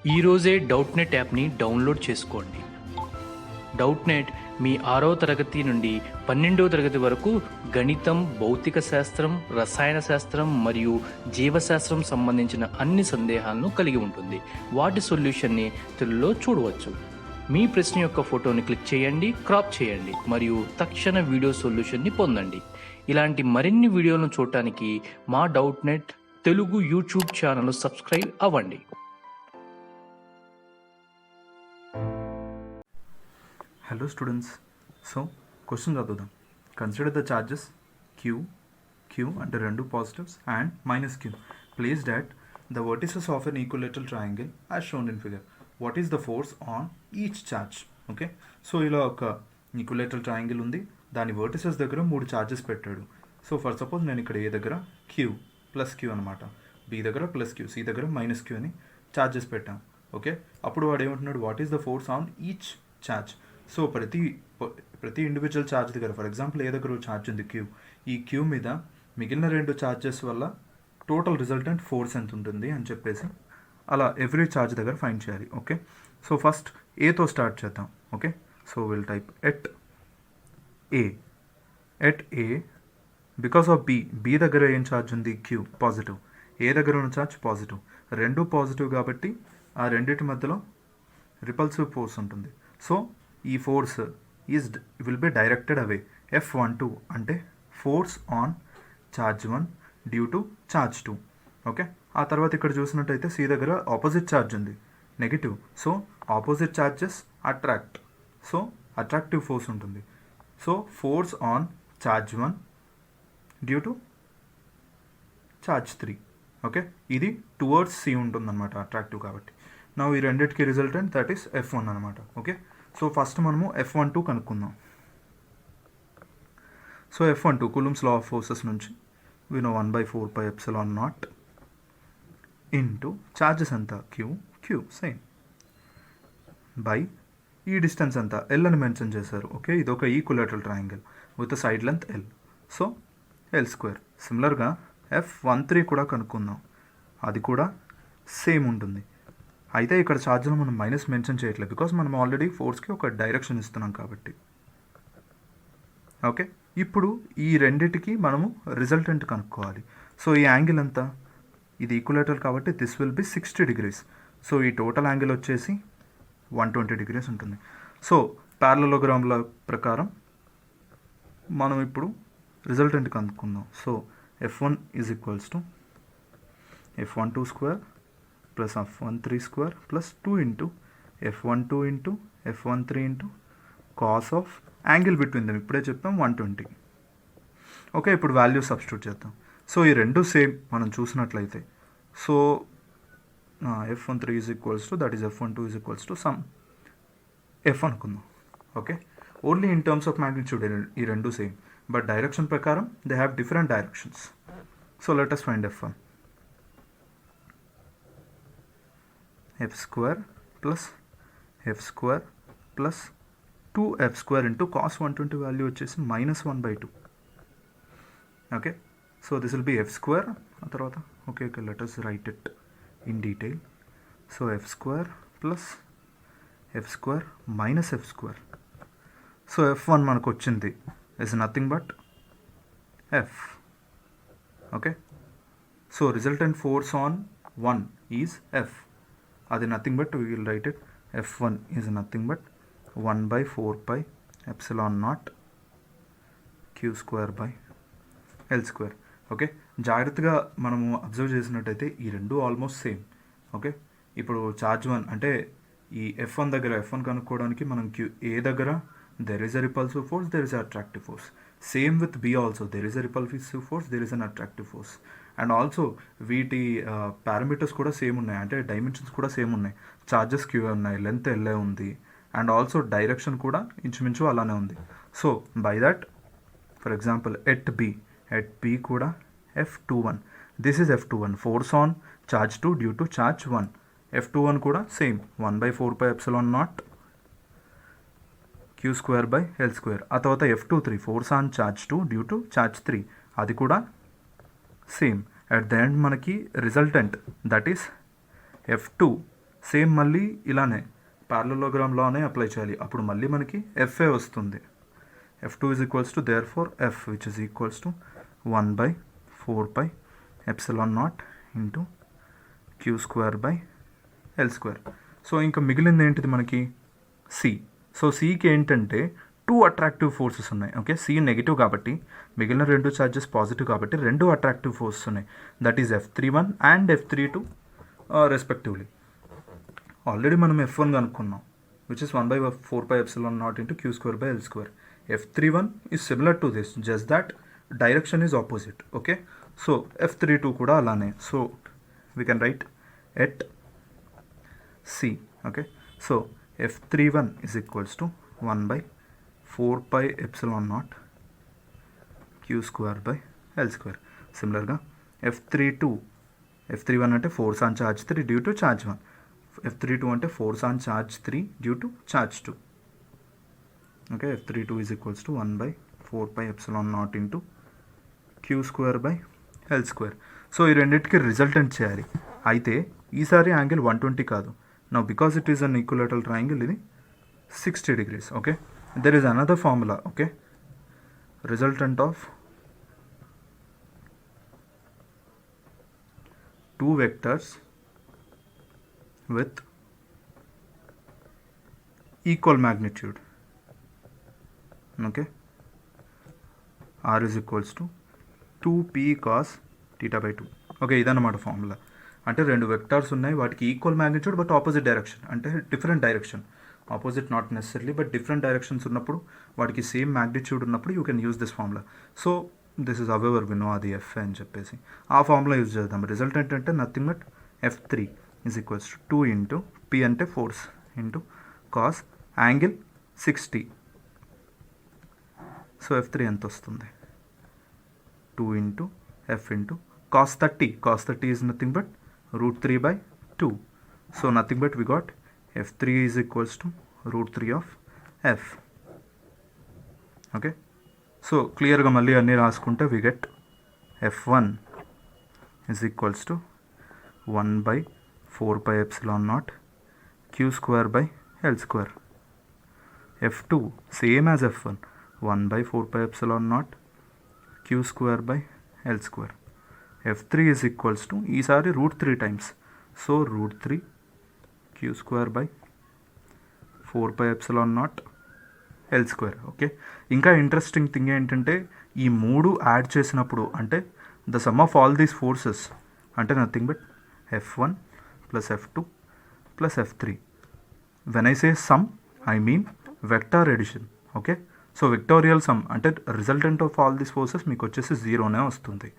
ఈరోజే డౌట్నెట్ యాప్ని డౌన్లోడ్ చేసుకోండి. డౌట్నెట్ మీ 6వ తరగతి నుండి 12వ తరగతి వరకు గణితం, భౌతిక శాస్త్రం, రసాయన శాస్త్రం మరియు జీవశాస్త్రం సంబంధించిన అన్ని సందేహాలను కలిగి ఉంటుంది. వాటి సొల్యూషన్ని తెలుగులో చూడవచ్చు. మీ ప్రశ్న యొక్క ఫోటోని క్లిక్ చేయండి, క్రాప్ చేయండి మరియు తక్షణ వీడియో సొల్యూషన్ని పొందండి. ఇలాంటి మరిన్ని వీడియోలను చూడటానికి మా Doubtnut Telugu YouTube channel subscribe అవ్వండి. Hello students, so question చదువుదాం. Consider the charges Q అంటే రెండు positives and minus Q placed at the vertices of an equilateral triangle as shown in figure. What is the force on each charge? Okay, so ఇలా ఒక equilateral triangle ఉంది, దాని vertices దగ్గర 3 charges పెట్టాడు. So for suppose నేను ఇక్కడ ఏ దగ్గర Q plus Q అనమాట, B దగ్గర ప్లస్ Q, C దగ్గర మైనస్ Q అని చార్జెస్ పెట్టాం. ఓకే, అప్పుడు వాడు ఏమంటున్నాడు, what is the force on each charge. So ప్రతి ఇండివిజువల్ ఛార్జ్ దగ్గర, ఫర్ ఎగ్జాంపుల్ ఏ దగ్గర ఛార్జ్ ఉంది Q, ఈ Q మీద మిగిలిన 2 ఛార్జెస్ వల్ల టోటల్ రిజల్టెంట్ ఫోర్స్ ఎంత ఉంటుంది అని చెప్పేసి అలా ఎవ్రీ ఛార్జ్ దగ్గర ఫైండ్ చేయాలి. ఓకే, సో ఫస్ట్ ఏతో స్టార్ట్ చేద్దాం. Okay, so will type at A because of B దగ్గర ఏం ఛార్జ్ ఉంది, Q పాజిటివ్, ఏ దగ్గర ఉన్న ఛార్జ్ పాజిటివ్, రెండు పాజిటివ్ కాబట్టి ఆ రెండింటి మధ్యలో రిపల్సివ్ ఫోర్స్ ఉంటుంది. సో ఈ force will be directed away. F12 అంటే force on charge 1 due to charge 2. Okay, ఆ తర్వాత ఇక్కడ చూసినట్టయితే C దగ్గర ఆపోజిట్ ఛార్జ్ ఉంది, negative. So opposite charges attract, so attractive force ఉంటుంది. So force on charge 1 due to charge 3. Okay, ఇది towards C ఉంటుందన్నమాట, అట్రాక్టివ్ కాబట్టి. నా ఈ రెండింటికి రిజల్టెంట్ దట్ ఈస్ F1 అనమాట. ఓకే, సో ఫస్ట్ మనము F12 కనుక్కుందాం. So F12 coulombs law of forces నుంచి we know 1/4πε0 ఇంటూ ఛార్జెస్ ఎంత Q సేమ్ బై ఈ డిస్టెన్స్ ఎంత L అని మెన్షన్ చేశారు. ఓకే, ఇది ఒక equilateral triangle with side length L, so L². సిమిలర్గా F13 కూడా కనుక్కుందాం, అది కూడా సేమ్ ఉంటుంది. అయితే ఇక్కడ ఛార్జ్లో మనం మైనస్ మెన్షన్ చేయట్లేదు, బికాస్ మనం ఆల్రెడీ ఫోర్స్కి ఒక డైరెక్షన్ ఇస్తున్నాం కాబట్టి. ఓకే, ఇప్పుడు ఈ రెండిటికి మనము రిజల్టెంట్ కనుక్కోవాలి. సో ఈ యాంగిల్ ఎంత, ఇది ఈక్విలేటరల్ కాబట్టి this will be 60 degrees. So ఈ టోటల్ యాంగిల్ వచ్చేసి 120 degrees ఉంటుంది. సో ప్యారలలోగ్రామ్ల ప్రకారం మనం ఇప్పుడు రిజల్టెంట్ కనుక్కుందాం. So F1 is equals to F12 square plus F13 square plus 2 into F12 into F13 into cos of angle between them, ఇప్పుడే చెప్పాం 120. Okay, ఇప్పుడు వాల్యూ సబ్స్టిట్యూట్ చేద్దాం. సో ఈ రెండు సేమ్ మనం చూసినట్లయితే, so F13 is equals to that is F12 is equals to some F అనుకుందాం. Okay, only in terms of magnitude ఈ రెండు సేమ్, బట్ డైరెక్షన్ ప్రకారం they have different directions. So let us find F1. F² plus F² plus 2F² into cos 120 value వచ్చేసి -1/2. Okay, so this will be F². ఆ తర్వాత okay let us right it in detail. So F² plus F² minus F². So F1 మనకు వచ్చింది is nothing but F. Okay, so resultant force on 1 is F. అది nothing but we will write it F1 is nothing but 1/4πε0 Q²/L². Okay, జాగ్రత్తగా మనము observe చేసినట్టయితే ఈ రెండు almost same. Okay, ఇప్పుడు charge 1 అంటే ఈ F1 దగ్గర F1 కనుక్కోవడానికి మనం ఏ దగ్గర there is a repulsive force, there is a attractive force. Same with B also, there is a repulsive force, there is an attractive force. And also వీటి parameters కూడా same ఉన్నాయి, అంటే dimensions కూడా same ఉన్నాయి. Charges Q ఉన్నాయి, length LA ఉంది, and also direction కూడా ఇంచుమించు అలానే ఉంది. So by that for example at B కూడా F21, this is F21 force on charge 2 due to charge 1. F21 కూడా సేమ్ 1/4πε0 Q²/L². ఆ తర్వాత F23 force on charge 2 due to charge 3, అది కూడా సేమ్. అట్ ద ఎండ్ మనకి resultant that is F2 same మళ్ళీ ఇలానే ప్యారలోగ్రామ్లోనే apply చేయాలి. అప్పుడు మళ్ళీ మనకి ఎఫ్ఏ వస్తుంది. F2 is equals to therefore F, which is equals to 1 by 4 pi epsilon naught into Q square by L square. So ఇంకా మిగిలింది ఏంటిది మనకి C. సో Cకి ఏంటంటే 2 అట్రాక్టివ్ ఫోర్సెస్ ఉన్నాయి. ఓకే, C నెగిటివ్ కాబట్టి మిగిలిన 2 ఛార్జెస్ పాజిటివ్ కాబట్టి 2 అట్రాక్టివ్ ఫోర్సెస్ ఉన్నాయి. That is F31 and F32 respectively. Already మనం F1 కనుక్కున్నాం, which is 1 by 4 pi epsilon naught into Q square by L square. F31 is similar to this, just that direction is opposite. Okay, so F32 kuda alane, so we can write at C. Okay, so F31 is equals to 1 by 4 pi epsilon naught Q square by L square. Similar ga F31 ante force on charge 3 due to charge 1, F32 ante force on charge 3 due to charge 2. Okay, F32 is equals to 1 by 4 pi epsilon naught into Q square by L square. So ఈ రెండింటికి resultant చేయాలి. అయితే ఈసారి angle 120 కాదు. Now because it is an equilateral triangle, ఇది 60 degrees. Okay, there is another formula. Okay, resultant of two vectors with equal magnitude. Okay, R is equals to 2p cos theta by 2. Okay, ఇదన్నమాట formula. అంటే రెండు vectors ఉన్నాయి, వాటికి equal magnitude but opposite direction, అంటే different direction. Opposite not necessary but different directions ఉన్నప్పుడు వాటికి same magnitude ఉన్నప్పుడు you can use this formula. So this is however we know అది ఎఫ్ అని చెప్పేసి ఆ ఫార్ములా యూజ్ చేద్దాం. రిజల్టెంట్ అంటే nothing but F3 is equals to 2 into P అంటే force into cos angle 60. So F3 ఎంత వస్తుంది? 2 into F into cos 30. Cos 30 is nothing but root 3 by 2. So nothing but we got F3 is equals to root 3 of F. Okay, so క్లియర్గా మళ్ళీ అన్నీ రాసుకుంటే we get F1 is equals to 1 by 4 pi epsilon naught Q square by L square. F2 same as F1, 1 by 4 pi epsilon naught Q square by L square. F3 is equals to ఈసారి root 3 times, so root 3 Q square by 4 pi epsilon naught L square. Okay, ఇంకా interesting thing ఏంటంటే ఈ మూడు add చేసినప్పుడు అంటే the sum of all these forces అంటే nothing but F1 plus F2 plus F3. When I say sum, I mean vector addition. Okay, so vectorial sum అంటే resultant of all these forces మీకు వచ్చేసి జీరోనే వస్తుంది.